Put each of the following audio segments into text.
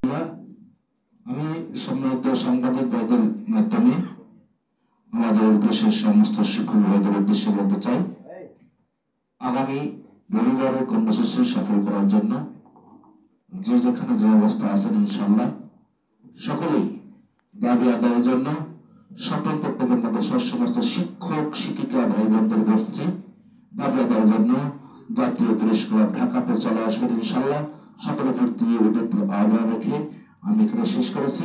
আমি সম্মানিত সাংবাদিক ভাইদের মাধ্যমে আমাদের দেশের সমস্ত শিক্ষক ভাইদের উদ্দেশ্যে বলতে চাই, আগামী রবিবারের কর্মসূচি সফল করার জন্য যে যেখানে যে অবস্থা আছেন ইনশাআল্লাহ সকলেই দাবি আদায়ের জন্য স্বতন্ত্র প্রকল্প সমস্ত শিক্ষক শিক্ষিকা ভাই বোনদের বলছি, দাবি আদায়ের জন্য জাতীয় পুরস্কার ঢাকাতে চলে আসবেন ইনশাআল্লাহ। সকলে ভর্তি আহ্বান রেখে আমি এখানে শেষ করেছি।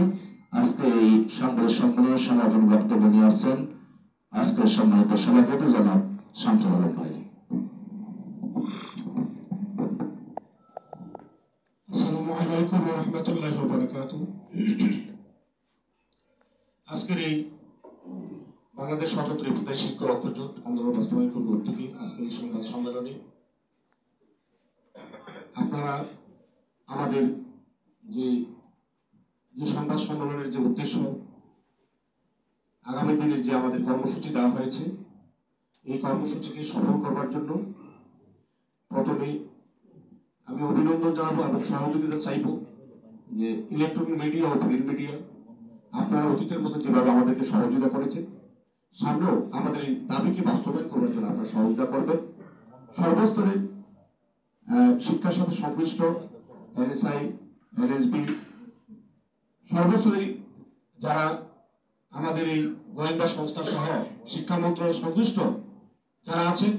আজকে এই সাংবাদিক সম্মেলনের সমাপনী বক্তব্য নিয়ে আসছেন আজকের সম্মানিত সভাপতি জনাব শামসুল আলম ভাই। আসসালামু আলাইকুম ওয়া রাহমাতুল্লাহি ওয়া বারাকাতুহু। আজকের এই বাংলাদেশ স্বতন্ত্র ইবতেদায়ী শিক্ষক ঐক্যজোট আন্দোলন বাস্তবায়ন কর্তৃক আজকের এই সংবাদ সম্মেলনে আপনারা আমাদের যে সংবাদ সম্মেলনের যে উদ্দেশ্য, আগামী দিনের যে আমাদের কর্মসূচি দেওয়া হয়েছে, এই কর্মসূচিকে সফল করবার জন্য প্রথমেই আমি অভিনন্দন জানাবো এবং সহযোগিতা চাইব যে ইলেকট্রনিক মিডিয়া ও প্রিন্ট মিডিয়া আপনারা অতীতের মধ্যে যেভাবে আমাদেরকে সহযোগিতা করেছেন, সামনেও আমাদের এই দাবিকে বাস্তবায়ন করার জন্য আপনারা সহযোগিতা করবেন। সর্বস্তরে শিক্ষার সাথে সংশ্লিষ্ট এনএসআই, এনএসবি, সর্বস্তরে যারা আমাদের এই গোয়েন্দা সংস্থা সহ শিক্ষা মন্ত্রণালয় সংশ্লিষ্ট যারা আছেন,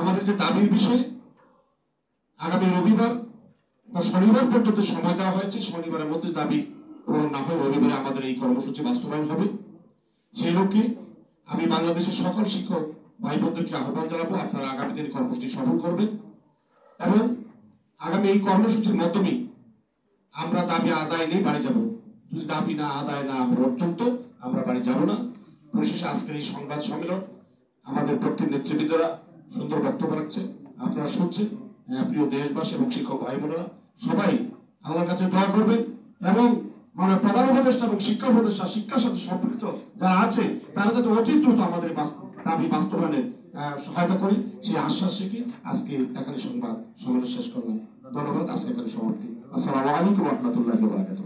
আমাদের যে দাবির বিষয়ে আগামী রবিবার বা শনিবার পর্যন্ত সময় দেওয়া হয়েছে, শনিবারের মধ্যে দাবি পূরণ না হয় রবিবারে আমাদের এই কর্মসূচি বাস্তবায়ন হবে। সেই লক্ষ্যে আমি বাংলাদেশের সকল শিক্ষক ভাই বোনদেরকে আহ্বান জানাবো, আপনারা আগামী দিনে কর্মসূচি সফল করবেন এবং আগামী এই কর্মসূচির মাধ্যমে আমরা দাবি আদায় নিয়ে বাড়ি যাব। যদি দাবি না আদায় না পর্যন্ত আমরা বাড়ি যাব না। পরিশেষে আজকের এই সংবাদ সম্মেলন আমাদের প্রত্যেক নেতৃবৃন্দরা সুন্দর বক্তব্য রাখছে, আপনারা শুনছেন। প্রিয় দেশবাসী এবং শিক্ষক ভাই বোনেরা সবাই আমার কাছে দোয়া করবেন এবং মানে প্রধান উপদেষ্টা এবং শিক্ষা উপদেষ্টা শিক্ষার সাথে সম্পৃক্ত যারা আছে তারা যাতে অতি দ্রুত আমাদের দাবি বাস্তবায়নে সহায়তা করি, সেই আশ্বাস রেখে আজকে এখানে সংবাদ সম্মেলন শেষ করলাম। ধন্যবাদ। আজকে এখানে সমাপ্তি। আসসালামু আলাইকুম ওয়া রাহমাতুল্লাহি ওয়া বারাকাতুহু।